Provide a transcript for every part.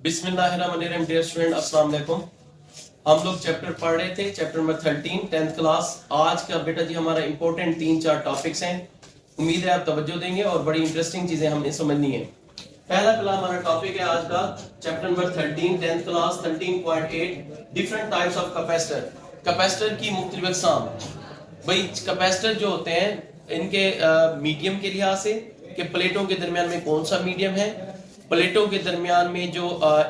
बिस्मिल्लाहिर्रहमानिर्रहीम। Dear student, अस्सलाम वालेकुम। हम लोग चैप्टर पढ़ रहे थे, चैप्टर नंबर 13 10th क्लास। आज का बेटा जी हमारा इंपॉर्टेंट 3-4 टॉपिक्स हैं। उम्मीद है आप तवज्जो देंगे और बड़ी इंटरेस्टिंग चीजें हमने समझनी है। पहला क्लास हमारा टॉपिक है आज का chapter number 13 10th class 13.8 different types of capacitor. Capacitor की मुख्तलिफ अक़साम। भाई कैपेसिटर जो होते हैं इनके मीडियम के लिहाज से कि प्लेटों के दरमियान में कौन सा मीडियम है, प्लेटों के दरमियान में जो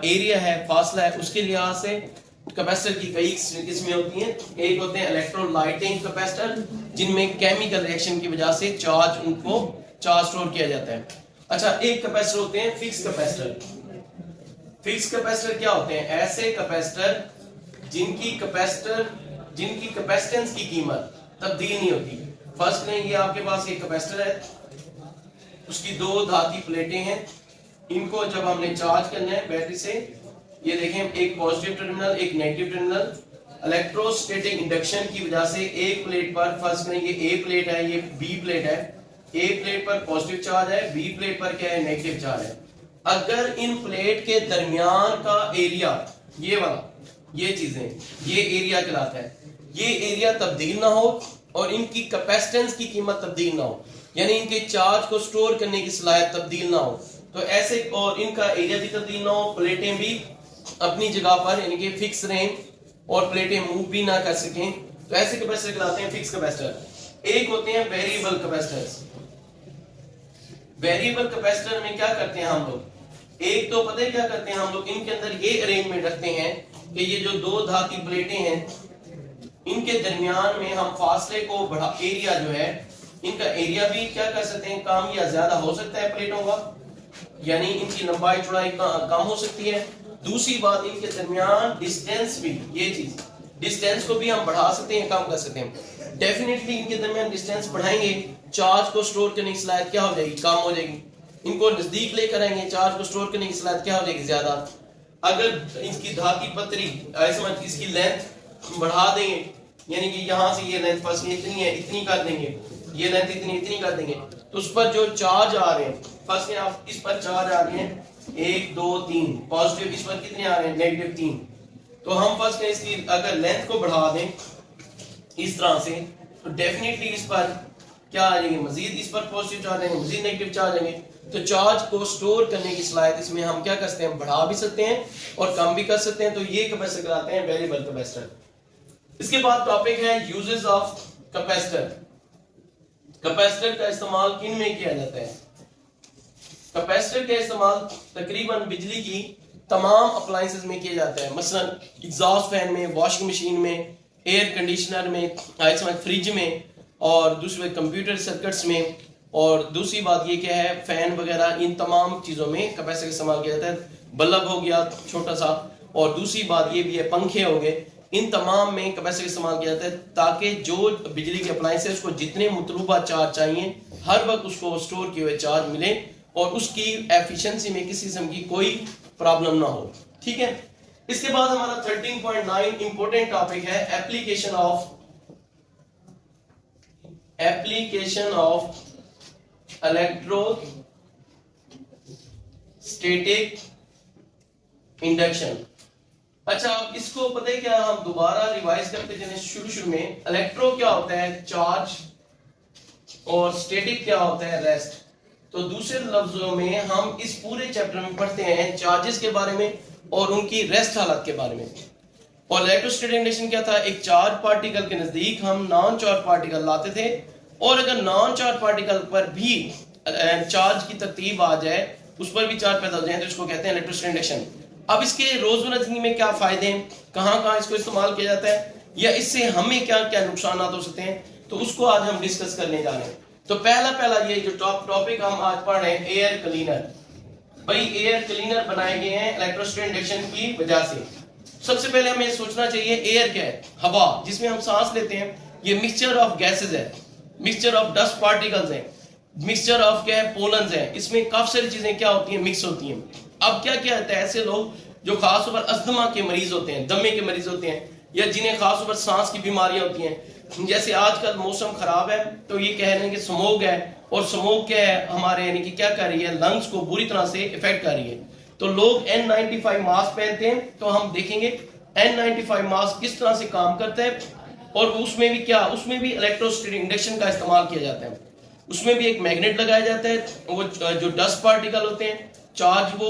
एरिया है, फासला है, उसके लिहाज से कैपेसिटर की कई किस्में होती हैं। एक होते हैं इलेक्ट्रोलाइटिंग कैपेसिटर, जिनमें केमिकल रिएक्शन की वजह से चार्ज स्टोर किया जाता है। अच्छा, एक कैपेसिटर होते हैं फिक्स कैपेसिटर। फिक्स कैपेसिटर क्या होते हैं? ऐसे कैपेसिटर जिनकी कैपेसिटेंस की कीमत तब्दील नहीं होती। फर्स्ट में ये आपके पास एक कैपेसिटर है, उसकी दो धाती प्लेटें हैं। इनको जब हमने चार्ज करना है बैटरी से, ये देखें एक पॉजिटिव टर्मिनल एक नेगेटिव टर्मिनल। इलेक्ट्रोस्टैटिक इंडक्शन की वजह से एक प्लेट पर, फर्स्ट में ये ए प्लेट है, ये बी प्लेट है। ए प्लेट पर पॉजिटिव चार्ज है, बी प्लेट पर क्या है? नेगेटिव चार्ज है। अगर इन प्लेट के दरमियान का एरिया, ये वाला, ये चीजें, ये एरिया कहलाता है, ये एरिया तब्दील ना हो और इनकी कैपेसिटेंस की कीमत तब्दील ना हो, यानी इनके चार्ज को स्टोर करने की सलाहियत तब्दील ना हो, तो ऐसे, और इनका एरिया भी तब्दील ना हो, प्लेटें भी अपनी जगह पर यानी कि फिक्स रहें और प्लेटें मूव भी ना कर सकें, तो ऐसे कैपेसिटर कहलाते हैं फिक्स कैपेसिटर। एक होते हैं वेरिएबल कैपेसिटर्स। वेरिएबल कैपेसिटर में क्या करते हैं हम लोग? एक तो पता है क्या करते हैं हम लोग? इनके अंदर ये अरेंजमेंट रखते हैं कि ये जो दो धाती प्लेटें हैं, इनके दरमियान में हम फासले को बढ़ा, एरिया जो है इनका एरिया भी क्या कर सकते हैं? कम या ज्यादा हो सकता है प्लेटों का, यानी इनकी लंबाई चौड़ाई कम हो सकती है। दूसरी बात, इनके दरमियान डिस्टेंस भी, ये चीज, डिस्टेंस को भी हम बढ़ा सकते हैं, कम कर सकते हैं। डेफिनेटली इनके दरमियान डिस्टेंस बढ़ाएंगे, चार्ज को स्टोर करने की सलाहियत क्या हो जाएगी? कम हो जाएगी। इनको नजदीक लेकर आएंगे, चार्ज को स्टोर करने की सलाहियत क्या हो जाएगी? ज्यादा। अगर इसकी धाती पतरी, इसकी लेंथ बढ़ा देंगे, यानी कि यहाँ से ये लेंथ फर्स्ट इतनी है, इतनी कर देंगे, ये लेंथ इतनी कर देंगे, तो उस पर जो चार्ज आ रहे हैं, फर्स्ट में आप इस पर चार्ज आ रहे हैं 1 2 3 पॉजिटिव, इस पर कितने आ रहे हैं? नेगेटिव 3। तो हम फर्स्ट में इसकी अगर लेंथ को बढ़ा दें इस तरह से, तो डेफिनेटली इस पर क्या आ जाएंगे? मजीद इस पर पॉजिटिव चार्ज आएंगे, मजीद नेगेटिव चार्ज आएंगे। तो चार्ज को स्टोर करने की सलाहियत इसमें हम क्या कर सकते हैं? बढ़ा भी सकते हैं और कम भी कर सकते हैं। तो ये कैपेसिटर कहलाते हैं वेरिएबल कैपेसिटर। इसके बाद टॉपिक है यूजेस ऑफ कैपेसिटर। कैपेसिटर का इस्तेमाल किन में किया जाता है? कैपेसिटर का इस्तेमाल तकरीबन बिजली की तमाम अप्लायंसेस में किया जाता है। मसलन एग्जॉस्ट फैन में, वॉशिंग मशीन में, एयर कंडीशनर में, फ्रिज में, और दूसरे कंप्यूटर सर्किट्स में, और दूसरी बात ये क्या है, फैन वगैरह, इन तमाम चीजों में कैपेसिटर का इस्तेमाल किया जाता है। बल्ब हो गया छोटा सा, और दूसरी बात ये भी है, पंखे हो गए, इन तमाम में कैपेसिटर इस्तेमाल किया जाता है ताकि जो बिजली के अप्लायंस है उसको जितने मतलूबा चार्ज चाहिए हर वक्त उसको स्टोर किए हुए चार्ज मिले और उसकी एफिशिएंसी में किसी किस्म की कोई प्रॉब्लम ना हो। ठीक है। इसके बाद हमारा 13.9 इंपॉर्टेंट टॉपिक है एप्लीकेशन ऑफ इलेक्ट्रोस्टैटिक इंडक्शन। अच्छा, अब इसको पता है क्या, हम दोबारा रिवाइज करते चलें। शुरू में इलेक्ट्रो क्या होता है? चार्ज, और स्टैटिक क्या होता है? रेस्ट। तो दूसरे लफ्जों में हम इस पूरे चैप्टर में पढ़ते हैं चार्जेस के बारे में और उनकी रेस्ट हालत के बारे में। और इलेक्ट्रोस्टैटिक इंडक्शन क्या था? एक चार्ज पार्टिकल के नजदीक हम नॉन चार्ज पार्टिकल लाते थे, और अगर नॉन चार्ज पार्टिकल पर भी चार्ज की तरतीब आ जाए, उस पर भी चार्ज पैदा हो जाए, तो इसको कहते हैं इलेक्ट्रोस्टैटिक इंडक्शन। अब इसके रोजमर्रा जिंदगी में क्या फायदे हैं, कहाँ कहाँ इसको इस्तेमाल किया जाता है, या इससे हमें क्या क्या नुकसान हो सकते हैं, तो उसको आज हम डिस्कस करने जा रहे हैं। तो पहला ये जो टॉपिक हम आज पढ़ रहे हैं, एयर क्लीनर। भाई एयर क्लीनर बनाए गए हैं इलेक्ट्रोस्टैटिक इंडक्शन की वजह से। सबसे पहले हमें सोचना चाहिए एयर क्या है? हवा, जिसमें हम सांस लेते हैं। ये मिक्सचर ऑफ गैसेज है, मिक्सचर ऑफ डस्ट पार्टिकल्स है, मिक्सचर ऑफ क्या है? पोलन्स है। इसमें काफी सारी चीजें क्या होती हैं? मिक्स होती हैं। अब क्या क्या होता है, ऐसे लोग जो खासतौर पर अस्थमा के मरीज होते हैं, दमे के मरीज होते हैं, या जिन्हें खासतौर पर सांस की बीमारियां होती हैं, जैसे आजकल मौसम खराब है तो ये कह रहे हैं कि स्मोक है, और स्मोक क्या है हमारे यानी कि क्या कर रही है, लंग्स को बुरी तरह से इफेक्ट कर रही है। तो लोग N95 मास्क पहनते हैं, तो हम देखेंगे N95 मास्क किस तरह से काम करता है, और उसमें भी क्या, उसमें भी इलेक्ट्रोस्टैटिक इंडक्शन का इस्तेमाल किया जाता है। उसमें भी एक मैग्नेट लगाया जाता है, वो जो डस्ट पार्टिकल होते हैं चार्ज, वो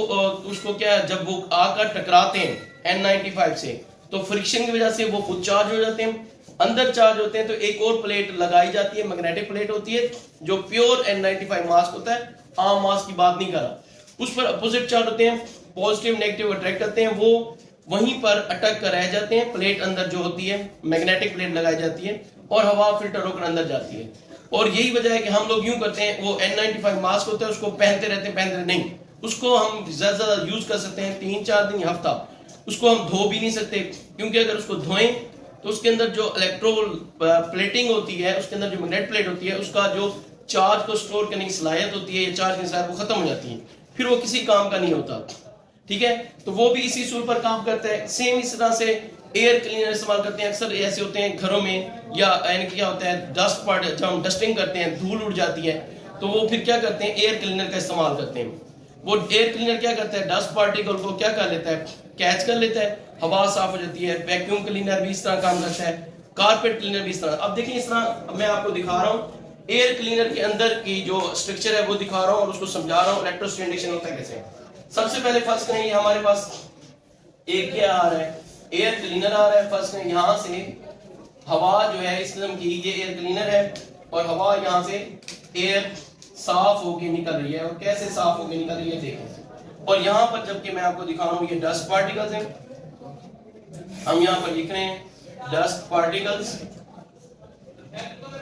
उसको क्या, जब वो आकर टकराते हैं N95 से, तो फ्रिक्शन की वजह से वो खुद चार्ज हो जाते हैं, अंदर चार्ज होते हैं। तो एक और प्लेट लगाई जाती है, मैग्नेटिक प्लेट होती है, जो प्योर N95 मास्क होता है, आम मास्क की बात नहीं कर रहा। उस पर अपोजिट चार्ज होते हैं, पॉजिटिव नेगेटिव अट्रैक्ट करते हैं, वो वहीं पर अटक कर रह जाते हैं। प्लेट अंदर जो होती है, मैग्नेटिक प्लेट लगाई जाती है, और हवा फिल्टर होकर अंदर जाती है। और यही वजह है कि हम लोग यूं करते हैं, वो N95 मास्क होता है, उसको पहनते रहते नहीं, उसको हम ज्यादा यूज कर सकते हैं 3-4 दिन, हफ्ता। उसको हम धो भी नहीं सकते, क्योंकि अगर उसको धोएं तो उसके अंदर जो इलेक्ट्रो प्लेटिंग होती है, उसके अंदर जो मैग्नेट प्लेट होती है, उसका जो चार्ज को स्टोर करने की सलाहियत होती है, या चार्ज की सलाहियत, वो खत्म हो जाती है, फिर वो किसी काम का नहीं होता। ठीक है, तो वो भी इसी सूल पर काम करता है। सेम इस तरह से एयर क्लीनर इस्तेमाल करते हैं, अक्सर ऐसे होते हैं घरों में, या क्या होता है, डस्ट पार्ट, जब हम डस्टिंग करते हैं धूल उड़ जाती है, तो वो फिर क्या करते हैं, एयर क्लीनर का इस्तेमाल करते हैं। वो एयर क्लीनर क्या करता है, डस्ट पार्टिकल को क्या कर लेता है, कैच कर लेता है, हवा साफ हो जाती है। वैक्यूम क्लीनर भी इस तरह काम करता है, कारपेट क्लीनर भी इस तरह। अब देखिए, इस तरह मैं आपको दिखा रहा हूँ एयर क्लीनर के अंदर की जो स्ट्रक्चर है वो दिखा रहा हूँ, और उसको समझा रहा हूँ इलेक्ट्रोस्टैटिक इंडक्शन होता है कैसे। सबसे पहले फर्स्ट करें, हमारे पास एक क्या आ रहा है, एयर क्लीनर आ रहा है। फर्स्ट करें, यहाँ से हवा जो है इस किस्म की, ये एयर क्लीनर है, और हवा यहाँ से एयर साफ होके निकल रही है। और कैसे साफ होके निकल रही है देखें। और यहाँ पर जबकि मैं आपको दिखा रहा हूँ, ये डस्ट पार्टिकल्स हैं, हम यहाँ पर लिख रहे हैं डस्ट पार्टिकल्स।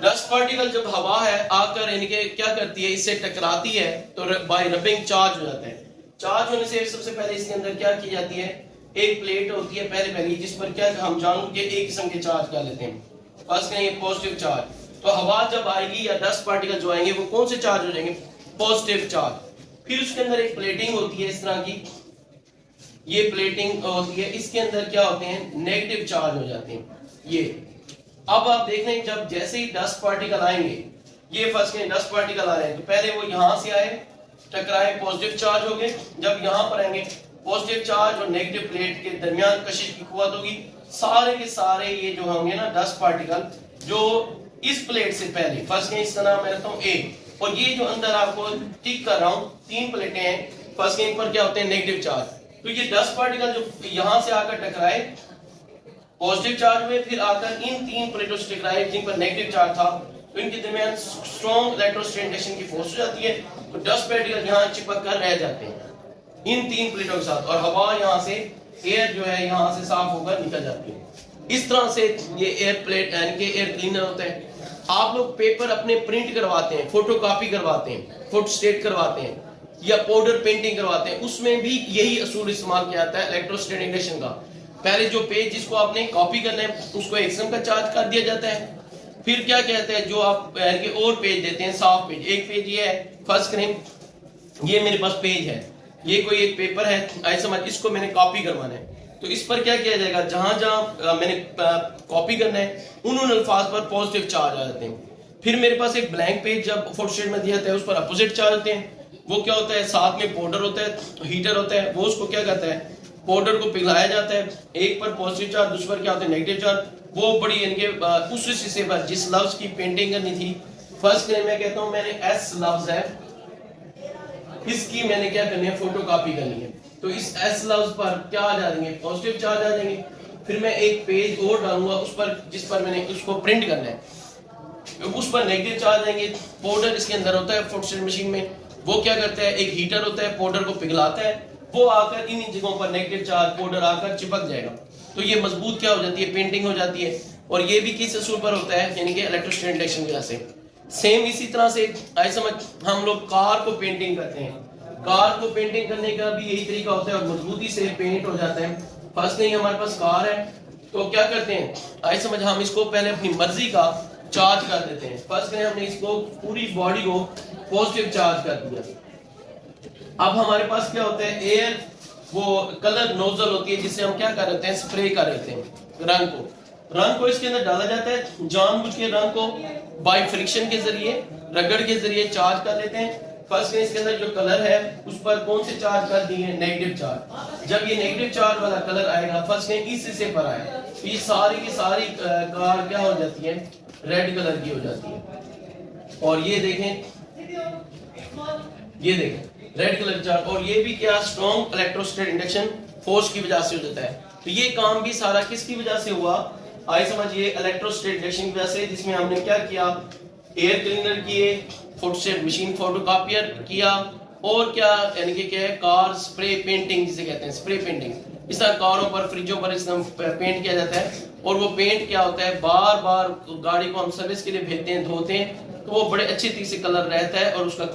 डस्ट पार्टिकल जब हवा है आकर इनके क्या करती है, इससे टकराती है, तो बाय रबिंग चार्ज हो जाता है। चार्ज होने से सबसे पहले इसके अंदर क्या की जाती है, एक प्लेट होती है पहले जिस पर क्या हम जानू के एक किस्म के चार्ज कर लेते हैं। फर्स्ट कहेंगे पॉजिटिव चार्ज, तो हवा जब आएगी या डस्ट पार्टिकल जो आएंगे वो कौन से चार्ज हो जाएंगे, पॉजिटिव चार्ज। फिर उसके अंदर एक प्लेटिंग होती है इस तरह की, ये प्लेटिंग होती है, इसके अंदर क्या होते हैं, नेगेटिव चार्ज हो जाते हैं ये। अब आप देख रहे हैं, जब जैसे ही डस्ट पार्टिकल आएंगे, ये फर्स्ट कहें डस्ट पार्टिकल आ रहे हैं, तो पहले वो यहां से आए, टकराए, पॉजिटिव चार्ज हो गए। जब यहां पर आएंगे, पॉजिटिव चार्ज और नेगेटिव प्लेट के दरमियान कशिश की कुव्वत होगी, सारे के सारे ये जो होंगे ना डस्ट पार्टिकल, जो इस प्लेट से पहले, फर्स्ट कहें इसका नाम मैं रखता हूं ए, और ये जो अंदर आपको टिक कर रहा हूं 3 प्लेटें हैं, फर्स्ट कहें पर क्या होते हैं, नेगेटिव चार्ज। तो ये डस्ट पार्टिकल जो यहां से आकर टकराए, पॉजिटिव चार्ज में, फिर आकर इन 3 प्लेटों से टकराए जिन पर नेगेटिव चार्ज था, तो इनके दरमियान स्ट्रॉन्ग इलेक्ट्रोस्टैटिक इंडक्शन की फोर्स हो जाती है, तो डस्ट पार्टिकल यहां चिपक कर रह जाते हैं इन 3 प्लेटों के साथ, और हवा यहां से, एयर जो है यहां से साफ होकर निकल जाती है। इस तरह से ये एयर प्लेट यानी कि एयर क्लीनर होता है। आप लोग पेपर अपने प्रिंट करवाते हैं, फोटोकॉपी करवाते हैं, फोटोस्टेट करवाते हैं, या पाउडर पेंटिंग करवाते हैं, उसमें भी यही असूल इस्तेमाल किया जाता है इलेक्ट्रोस्टैटिक इंडक्शन का। पहले जो पेज जिसको आपने कॉपी करना है, उसको एक किस्म का चार्ज कर दिया जाता है। फिर क्या कहते हैं, जो आप और पेज देते हैं, साफ पेज, एक पेज ये है, फर्स्ट करें ये मेरे पास पेज है, ये कोई एक पेपर है, ऐसे समझ, इसको मैंने कॉपी करवाना है, तो इस पर क्या किया जाएगा, जहां जहां मैंने कॉपी करना है उन अल्फाज पर पॉजिटिव चार्ज आ जाते हैं। फिर मेरे पास एक ब्लैंक पेज जब फोटोस्टेट में दिया जाता है, उस पर अपोजिट चार्ज होते हैं। वो क्या होता है, साथ में पाउडर होता है, हीटर होता है, वो उसको क्या करता है, पाउडर को पिघलाया जाता है, एक पर पॉजिटिव चार्ज, दूसरे पर क्या होता है, नेगेटिव चार्ज। वो बड़ी इनके उस शीशे पर जिस लफ्ज की पेंटिंग करनी थी, फर्स्ट मैं कहता हूं मैंने एस लफ्ज है, इसकी मैंने क्या करनी है, फोटो कॉपी करनी है, तो इस एस लफ्ज पर क्या आ जाएंगे, पॉजिटिव चार्ज आ जाएंगे। फिर मैं एक पेज और डालूंगा उस पर जिस पर मैंने उसको प्रिंट करना है, उस पर नेगेटिव चार्ज आएंगे। पाउडर इसके अंदर होता है फोटोस्टेट मशीन में, वो क्या करता है, एक हीटर होता है, पाउडर को पिघलाता है, वो आकर इन जगहों पर नेगेटिव चार्ज पाउडर आकर चिपक जाएगा, तो ये मजबूत क्या हो जाती है, पेंटिंग हो जाती है। और ये भी किस असूल पर होता है, यानी कि इलेक्ट्रोस्टैटिक इंडक्शन की वजह से। सेम इसी तरह से ऐसे समझ, हम लोग कार को पेंटिंग करते हैं, कार को पेंटिंग करने का भी यही तरीका होता है और मजबूती से पेंट हो जाता है। फर्स्ट नहीं, हमारे पास कार है, तो क्या करते हैं, ऐसे समझ, हम इसको पहले अपनी मर्जी का चार्ज कर देते हैं। फर्स्ट में हमने इसको पूरी बॉडी को पॉजिटिव चार्ज कर दिया। अब हमारे पास क्या होता है, एयर वो कलर नोजल होती है जिससे हम क्या कर देते हैं, स्प्रे कर देते हैं रंग को इसके अंदर डाला जाता है। जानबूझ के रंग को बाय फ्रिक्शन के जरिए, रगड़ के जरिए चार्ज कर लेते हैं। फर्स्ट करें इसके अंदर जो कलर है उस पर कौन से चार्ज कर दिए हैं, नेगेटिव चार्ज। जब ये नेगेटिव चार्ज वाला कलर आएगा, फर्स्ट करें इस हिस्से पर आए, तो ये सारी की सारी कार क्या हो जाती है, रेड कलर की हो जाती है। और ये देखें, ये देखें रेड कलर चार्ज, और ये भी क्या स्ट्रॉन्ग इलेक्ट्रोस्टैटिक इंडक्शन फोर्स की वजह से हो जाता है। तो ये काम भी सारा किसकी वजह से हुआ, आइए समझिए, इलेक्ट्रोस्टैटिक इंडक्शन की वजह से, जिसमें हमने क्या किया, एयर क्लीनर किए, फोटोस्टेट मशीन फोटोकॉपियर किया, और क्या यानी कि क्या है, कार स्प्रे पेंटिंग जिसे कहते हैं, स्प्रे पेंटिंग। इस तरह कारों पर, फ्रिजों पर इसमें पेंट किया जाता है, और वो पेंट क्या होता है, बार बार गाड़ी को हम सर्विस के लिए भेजते हैं, धोते हैं, तो वो बड़े अच्छे तरीके से कलर रहता है और उसका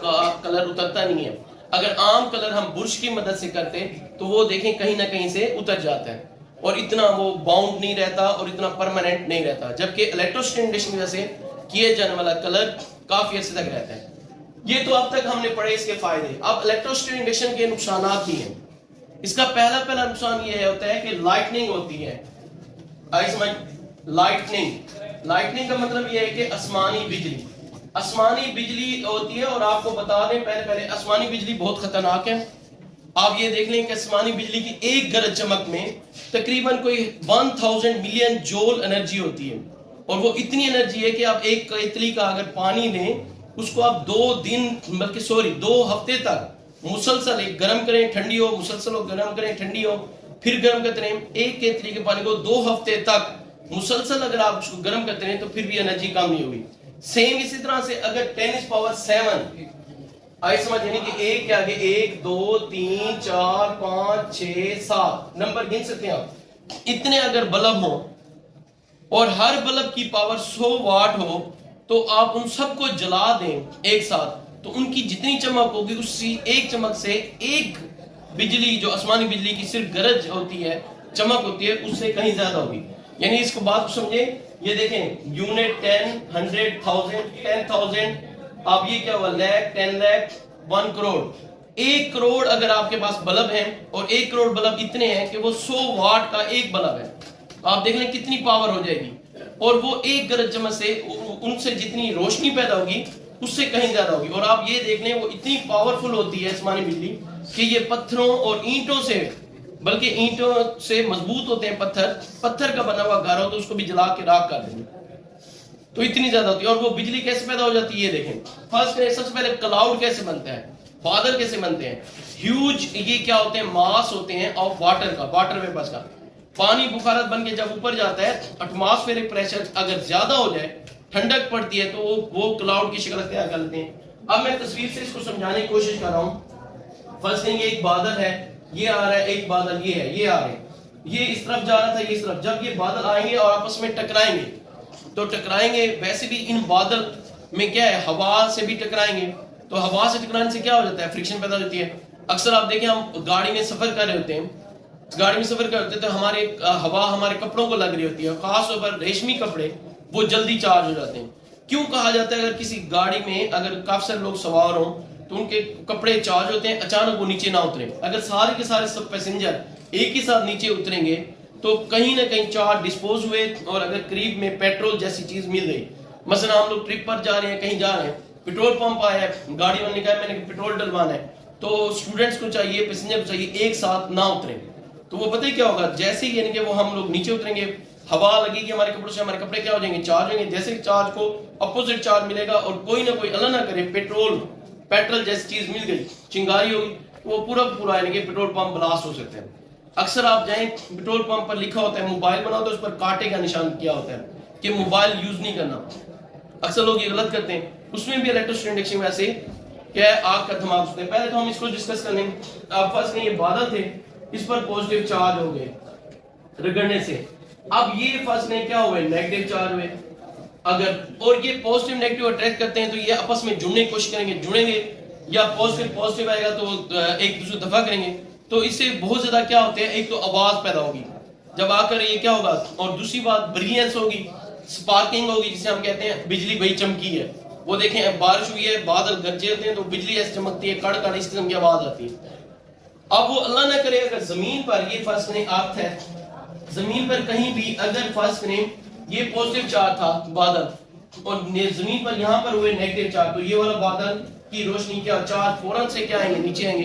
कलर उतरता नहीं है। अगर आम कलर हम बुरश की मदद से करते तो वो देखें कहीं ना कहीं से उतर जाता है और इतना वो बाउंड नहीं रहता और इतना परमानेंट नहीं रहता, जबकि इलेक्ट्रोस्टैटिक इंडक्शन की वजह से किए जाने वाला कलर काफी अर्से तक रहता है। ये तो अब तक हमने पढ़े इसके फायदे। अब इलेक्ट्रोस्टैटिक इंडक्शन के नुकसान भी हैं। इसका पहला नुकसान ये होता है कि लाइटनिंग होती है। आई समझ, लाइटनिंग का मतलब ये है कि आसमानी बिजली होती है, और आपको बता दें पहले आसमानी बिजली बहुत खतरनाक है। आप ये देख लें कि आसमानी बिजली की एक गरज चमक में तकरीबन कोई 1000 मिलियन जूल एनर्जी होती है, और वो इतनी एनर्जी है कि आप एक केतली का अगर पानी लें, उसको आप 2 हफ्ते तक मुसलसल गर्म करें, ठंडी हो, मुसलसल हो, गर्म करें, ठंडी हो, फिर गर्म करते रहें। एक केतली के पानी को 2 हफ्ते तक मुसलसल अगर आप उसको गर्म करते रहें तो फिर भी एनर्जी कम नहीं होगी। सेम इसी तरह से अगर 10⁻⁷ आई समझ, यानी कि एक के आगे 1 2 3 4 5 6 7 नंबर गिन सकते हैं आप, इतने अगर बल्ब हो और हर बल्ब की पावर 100 वाट हो, तो आप उन सबको जला दें एक साथ, तो उनकी जितनी चमक होगी उसी एक चमक से एक बिजली जो आसमानी बिजली की सिर्फ गरज होती है, चमक होती है, उससे कहीं ज्यादा होगी। यानी इसको बात को समझे, ये देखें यूनिट 10 100 1000 10,000, अब ये क्या हुआ, लाख 10 लाख 1 करोड़। 1 करोड़ अगर आपके पास बल्ब है और 1 करोड़ बल्ब इतने हैं कि वो 100 वाट का एक बल्ब है, तो आप देख लें कितनी पावर हो जाएगी, और वो एक गरज चमक से उनसे जितनी रोशनी पैदा होगी उससे कहीं ज्यादा होगी। और आप ये देख लें वो इतनी पावरफुल होती है आसमानी बिजली कि ये पत्थरों और ईंटों से, बल्कि ईंटों से मजबूत होते हैं पत्थर का बना हुआ घर हो तो उसको भी जला के राख कर देंगे, तो इतनी ज्यादा होती है। और वो बिजली कैसे पैदा हो जाती है, ये देखें। फर्स्ट सबसे पहले क्लाउड कैसे बनता है, बादल कैसे बनते हैं, ह्यूज, ये क्या होते हैं, मास होते हैं ऑफ वाटर का, वाटर वेपर्स का। पानी बुखारत बन के जब ऊपर जाता है, एटमॉस्फेरिक प्रेशर अगर ज्यादा हो जाए, ठंडक पड़ती है, तो वो क्लाउड की शक्ल तैयार कर लेते हैं। अब मैं तस्वीर से इसको समझाने की कोशिश कर रहा हूँ। फर्स्ट थिंग, ये एक बादल है, ये आ रहा है, एक बादल ये है, ये आ रहे हैं, ये इस तरफ जा रहा था, ये इस तरफ। जब ये बादल आएंगे और आपस में टकराएंगे, तो टकराएंगे, वैसे भी इन बादल में क्या है, हवा से भी टकराएंगे, तो हवा से टकराने से क्या हो जाता है, फ्रिक्शन पैदा होती है। अक्सर आप देखें, हम गाड़ी में सफर कर रहे होते हैं, गाड़ी में सफर करते हैं तो हमारे हवा हमारे कपड़ों को लग रही होती है, खास तौर पर रेशमी कपड़े, वो जल्दी चार्ज हो जाते हैं। क्यों कहा जाता है, अगर किसी गाड़ी में अगर काफी सारे लोग सवार हों तो उनके कपड़े चार्ज होते हैं, अचानक वो नीचे ना उतरे। अगर सारे के सारे सब पैसेंजर एक ही साथ नीचे उतरेंगे तो कहीं ना कहीं चार्ज डिस्पोज हुए, और अगर करीब में पेट्रोल जैसी चीज मिल गई, मसलन हम लोग ट्रिप पर जा रहे हैं, कहीं जा रहे हैं, पेट्रोल पंप आया है, गाड़ी वाले ने कहा मैंने पेट्रोल डलवाना है, तो स्टूडेंट्स को चाहिए, पैसेंजर को चाहिए एक साथ ना उतरे, तो वो पता है क्या होगा, जैसे ही यानी कि वो हम लोग नीचे उतरेंगे, हवा लगेगी हमारे कपड़ों से, हमारे कपड़े क्या हो जाएंगे, चार्ज होंगे। जैसे चार्ज को अपोजिट चार्ज मिलेगा और कोई ना कोई अल्लाह ना करे पेट्रोल जैसी चीज मिल गई, चिंगारी होगी, वो पूरा यानी कि पेट्रोल पंप ब्लास्ट हो सकते हैं। अक्सर आप जाएं, पेट्रोल पंप पर लिखा होता है मोबाइल बनाओ, तो उस पर कांटे का निशान किया होता है कि मोबाइल यूज नहीं करना। अक्सर लोग ये गलत करते हैं, उसमें भी इलेक्ट्रोस्टैटिक इंडक्शन वैसे क्या है, आग का धमाका होता है। पहले तो हम इसको डिस्कस कर लेंगे। फर्स्ट ये बादल थे, इस पर पॉजिटिव चार्ज हो गए रगड़ने से, अब ये फर्स्ट में क्या हुए, नेगेटिव चार्ज हुए। अगर और ये पॉजिटिव नेगेटिव अट्रैक्ट करते हैं तो ये आपस में जुड़ने की कोशिश करेंगे, जुड़ेंगे, या पॉजिटिव आएगा तो एक दूसरे दफा करेंगे, तो इससे बहुत ज्यादा क्या होते हैं, एक तो आवाज पैदा होगी जब आकर ये क्या होगा, और दूसरी बात ब्रिलियंस होगी, स्पार्किंग होगी, जिसे हम कहते हैं बिजली भाई चमकी है। वो देखें बारिश हुई है, बादल गरजे होते हैं तो बिजली ऐसे चमकती है, कड़ इस किस्म की आवाज आती है। अब वो अल्लाह ना करे अगर जमीन पर ये फर्स्ट ने अर्थ है, जमीन पर कहीं भी अगर फर्स्ट ने ये पॉजिटिव चार्ज था बादल और जमीन पर यहाँ पर हुए नेगेटिव चार्ज, तो ये वाला बादल की रोशनी क्या चार्ज फौरन से क्या आएंगे, नीचे आएंगे,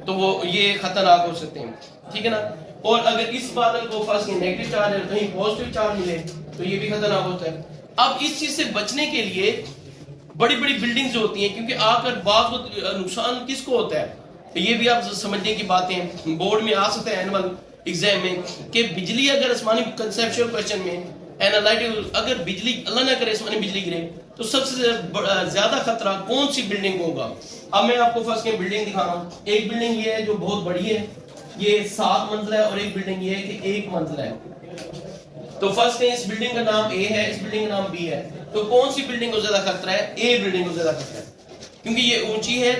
तो वो ये खतरनाक हो सकते हैं, ठीक है ना। और अगर इस बादल को फर्स्ट नेगेटिव चार्ज है, कहीं पॉजिटिव चार्ज मिले तो ये भी खतरनाक होता है। अब इस चीज से बचने के लिए बड़ी बड़ी बिल्डिंग्स होती हैं, क्योंकि आकर बाद को नुकसान किसको होता है, ये भी आप समझने की बातें बोर्ड में आ सकते हैं एनुअल एग्जाम में, कि बिजली अगर आसमानी कंसेप्चुअल क्वेश्चन में एनालिटिकल, अगर बिजली अल्लाह ना करे आसमानी बिजली गिरे तो सबसे ज्यादा खतरा कौन सी बिल्डिंग को होगा। अब मैं आपको फर्स्ट बिल्डिंग दिखा रहा हूँ। एक बिल्डिंग ये है जो बहुत बड़ी है, ये 7 मंजिला है, और एक बिल्डिंग ये है कि 1 मंजिला है। तो फर्स्ट इस बिल्डिंग का नाम ए है, इस बिल्डिंग का नाम बी है, तो कौन सी बिल्डिंग को ज्यादा खतरा है, ए बिल्डिंग को ज्यादा खतरा है, क्योंकि ये ऊंची है,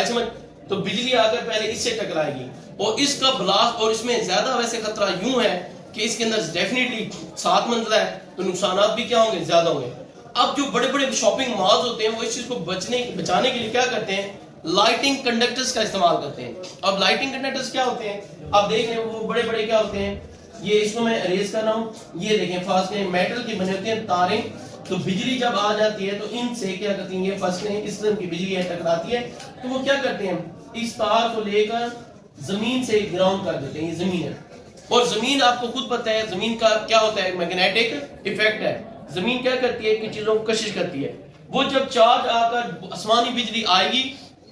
समझ, तो बिजली आकर पहले इससे टकराएगी और इसका ब्लास्ट, और इसमें ज्यादा वैसे खतरा यूं है कि इसके अंदर डेफिनेटली 7 मंजिला है, तो नुकसान भी क्या होंगे, ज्यादा होंगे। अब जो बड़े बड़े शॉपिंग मॉल्स होते हैं वो इस चीज को बचाने के लिए क्या करते हैं, लाइटिंग कंडक्टर्स का इस्तेमाल करते हैं। अब लाइटिंग कंडक्टर्स क्या होते हैं, अब देख रहे हैं वो बड़े बड़े क्या होते हैं, ये इसको मैं अरेज कर रहा हूँ, ये देखें फर्स्ट में मेटल की बनी होती है तारें, तो बिजली जब आ जाती है तो इनसे क्या करती है, फर्स्ट में इस तरह की बिजली है टकराती है, तो वो क्या करते हैं, इस तार को लेकर जमीन से ग्राउंड कर देते हैं, ये जमीन है, और जमीन आपको खुद पता है जमीन का क्या होता है, मैग्नेटिक इफेक्ट है। जमीन क्या करती है कि चीजों को कशिश करती है, वो जब चार्ज आकर आसमानी बिजली आएगी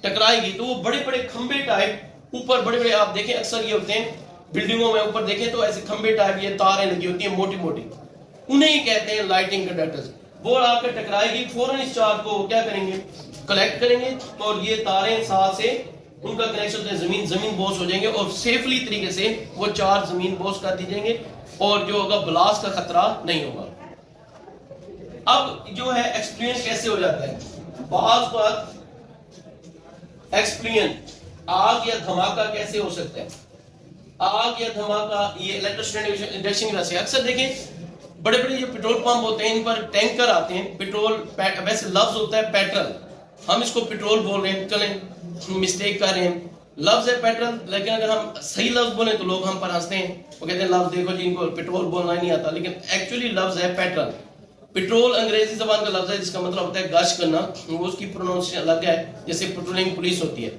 टकराएगी तो वो बड़े बड़े खंबे टाइप ऊपर बड़े बड़े, आप देखें अक्सर ये होते हैं बिल्डिंगों में ऊपर देखें तो ऐसे खंबे टाइप ये तारें लगी होती हैं मोटी मोटी, उन्हें ही कहते हैं लाइटिंग कंडक्टर्स। वो आकर टकराएगी, फौरन इस चार्ज को क्या करेंगे, कलेक्ट करेंगे, और ये तारें साथ से उनका कनेक्शन से जमीन बोस हो जाएंगे, और सेफली तरीके से वो चार्ज जमीन बोस कर दी जाएंगे, और जो होगा ब्लास्ट का खतरा नहीं होगा। अब जो है एक्सपीरियंस कैसे हो जाता है, बात एक्सपीरियंस आग या धमाका कैसे हो सकता है, आग या धमाका ये इलेक्ट्रोस्टैटिक इंडक्शन की वजह से। अक्सर देखें बड़े बड़े जो पेट्रोल पंप होते हैं इन पर टैंकर आते हैं, पेट्रोल वैसे लफ्ज होता है पेट्रोल, हम इसको पेट्रोल बोल रहे हैं, चलें मिस्टेक कर रहे हैं, लफ्ज है पेट्रोल, लेकिन अगर हम सही लफ्ज बोले तो लोग हम पर हंसते हैं, वो कहते हैं लफ्ज देखो जी इनको पेट्रोल बोलना नहीं आता, लेकिन एक्चुअली लफ्ज है पेट्रोल। पेट्रोल अंग्रेजी जबान का लफ्ज है जिसका मतलब होता है गश्त करना, वो उसकी प्रोनाउंसिएशन अलग है, जैसे पेट्रोलिंग पुलिस होती है,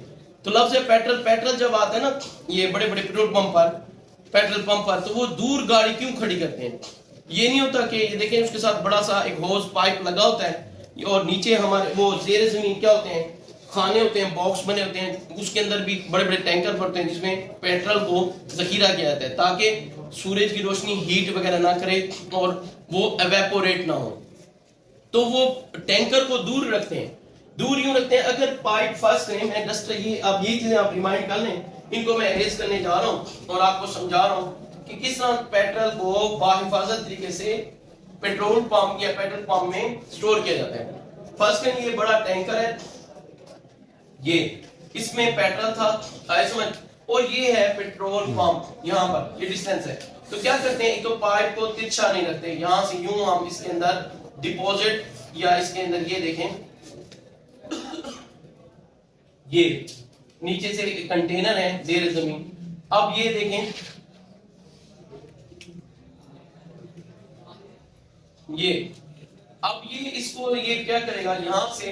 तो लफ्ज है पेट्रोल। पेट्रोल जब आता है ना ये बड़े बड़े पेट्रोल पंप पर, तो वो दूर गाड़ी क्यों खड़ी करते हैं, ये नहीं होता कि ये देखें उसके साथ बड़ा सा एक होज पाइप लगा होता है, और नीचे हमारे वो जेर जमीन क्या होते हैं, खाने होते हैं, बॉक्स बने होते हैं, उसके अंदर भी बड़े बड़े टैंकर पड़ते हैं जिसमें पेट्रोल को जखीरा किया जाता है ताकि सूरज की रोशनी हीट वगैरह ना करे और वो एवेपोरेट ना हो, तो वो टैंकर को दूर रखते हैं। दूर यूं रखते हैं, अगर पाइप फर्स्ट करें, मैं जस्ट ये आप यही चीजें आप रिमाइंड कर लें, इनको मैं अरेज करने जा रहा हूँ और आपको समझा रहा हूँ कि किस तरह पेट्रोल को बाहिफाजत तरीके से पेट्रोल पंप या पेट्रोल पंप में स्टोर किया जाता है। फर्स्ट करें, ये बड़ा टैंकर है, ये इसमें पेट्रोल था, समझ, और ये है पेट्रोल पंप, यहाँ पर ये डिस्टेंस है, तो क्या करते हैं, तो पाइप को तिरछा नहीं रखते, यहां से यूं हम इसके अंदर डिपॉजिट या इसके अंदर ये देखें, ये नीचे से कंटेनर है जेर जमीन, अब ये देखें ये, अब ये इसको ये क्या करेगा, यहां से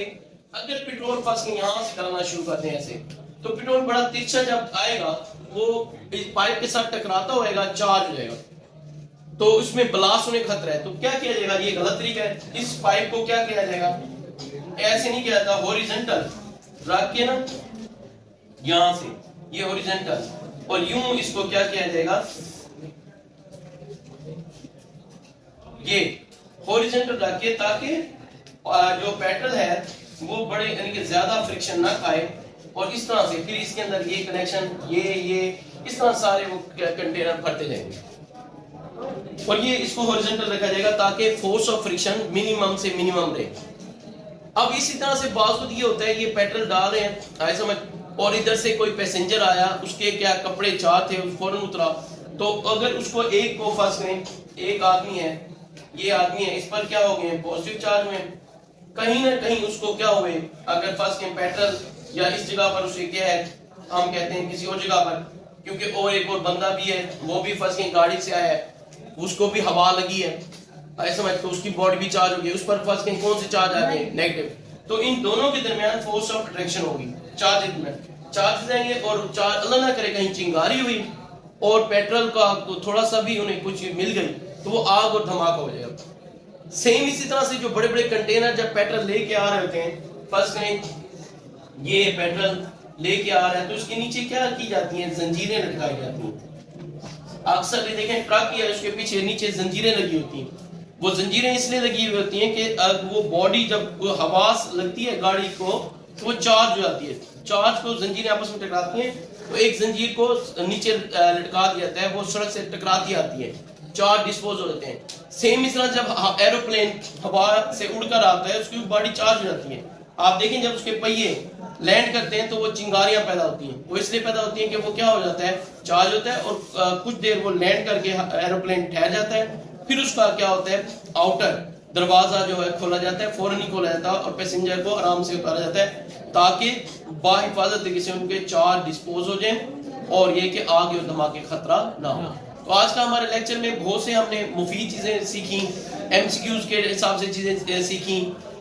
अगर पेट्रोल फंस के यहां से डालना शुरू करते हैं ऐसे, तो पेट्रोल बड़ा तिरछा जब आएगा वो इस पाइप के साथ टकराता होएगा, चार्ज हो जाएगा, तो उसमें ब्लास्ट होने का खतरा है। तो क्या किया जाएगा, ये गलत तरीका है, इस पाइप को क्या किया जाएगा, ऐसे नहीं किया जाता, हॉरिजॉन्टल रख के ना यहां से, ये हॉरिजॉन्टल, और यूं इसको क्या किया जाएगा, ये हॉरिजॉन्टल रख के, ताकि जो पेट्रोल है वो बड़े यानी कि ज्यादा फ्रिक्शन ना खाए, और इस तरह से फिर इसके अंदर ये कनेक्शन ये इस तरह सारे वो कंटेनर भरते जाएंगे, और ये इसको हॉरिजॉन्टल रखा जाएगा ताकि फोर्स ऑफ फ्रिक्शन मिनिमम से मिनिमम रहे। अब इसी तरह से बावजूद ये होता है, ये पेट्रोल डाल रहे हैं, आए समझ, और इधर से कोई पैसेंजर आया, उसके क्या कपड़े चार थे, फौरन उतरा, तो अगर उसको एक को फंस करें, एक आदमी है, ये आदमी है, इस पर क्या हो गए, पॉजिटिव चार्ज में, कहीं ना कहीं उसको क्या हुए, अगर फंस के पेट्रोल या इस जगह पर उसे क्या है, हम कहते हैं किसी और जगह पर, क्योंकि और एक और बंदा भी है, वो भी फंस के गाड़ी से आया है, उसको भी हवा लगी है, ऐसा समझ, तो उसकी बॉडी भी चार्ज हो गई, उस पर फंस के कौन से चार्ज आ गए, नेगेटिव, तो इन दोनों के दरमियान फोर्स ऑफ अट्रैक्शन होगी, चार्जेस में चार्जेस आएंगे और अल्लाह ना करे कहीं चिंगारी हुई और पेट्रोल का थोड़ा सा भी उन्हें कुछ मिल गई तो वो आग और धमाका हो जाएगा। सेम इसी तरह से जो बड़े बड़े कंटेनर जब पेट्रोल लेके आ रहे होते हैं, फर्स्ट करें ये पेट्रोल लेके आ रहा है तो उसके नीचे क्या की जाती हैं, जंजीरें लटकाई जाती हैं। अक्सर ये देखें ट्रक या उसके पीछे नीचे जंजीरें लगी होती हैं। वो जंजीरें इसलिए लगी हुई होती हैं कि वो बॉडी जब वो हवा लगती है गाड़ी को तो वो चार्ज हो जाती है, चार्ज को जंजीरें आपस में टकराती हैं तो एक जंजीर को नीचे लटका दिया जाता है, वो सड़क से टकराती आती है, चार्ज डिस्पोज हो जाते हैं। सेम इस तरह जब एरोप्लेन हवा से उड़कर आता है उसकी बॉडी चार्ज हो जाती है। आप देखें जब उसके पहिए लैंड करते हैं तो वो चिंगारियां पैदा होती हैं, वो इसलिए पैदा होती हैं कि वो क्या हो जाता है, चार्ज होता है और कुछ देर वो लैंड करके एरोप्लेन ठहर जाता है, फिर उसका क्या होता है आउटर दरवाजा जो है खोला जाता है, फौरन ही खोला जाता है और पैसेंजर को आराम से उतारा जाता है ताकि बाहिफाजत तरीके से उनके चार्ज डिस्पोज हो जाए और ये कि आग और धमाके खतरा ना हो। तो आज का हमारे लेक्चर में बहुत से हमने मुफीद चीजें सीखी, एमसीक्यूज के हिसाब से चीजें सीखी,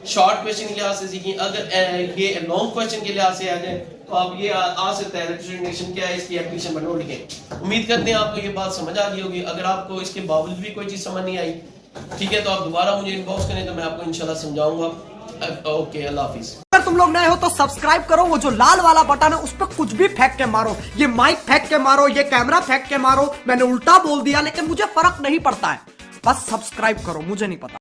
शॉर्ट क्वेश्चन के लिहाज से सीखी। अगर ये लॉन्ग क्वेश्चन के लिहाज से आ जाए तो आप ये आ सकता है इलेक्ट्रिक क्या है इसकी एप्लीकेशन बनो लिखें। उम्मीद करते हैं आपको ये बात समझ आ गई होगी। अगर आपको इसके बावजूद भी कोई चीज समझ नहीं आई ठीक है तो आप दोबारा मुझे इनबॉक्स करें तो मैं आपको इंशाल्लाह समझाऊंगा। ओके, अल्लाह हाफिज। अगर तुम लोग नए हो तो सब्सक्राइब करो, वो जो लाल वाला बटन है उस पर कुछ भी फेंक के मारो, ये माइक फेंक के मारो, ये कैमरा फेंक के मारो, मैंने उल्टा बोल दिया लेकिन मुझे फर्क नहीं पड़ता है, बस सब्सक्राइब करो, मुझे नहीं पता।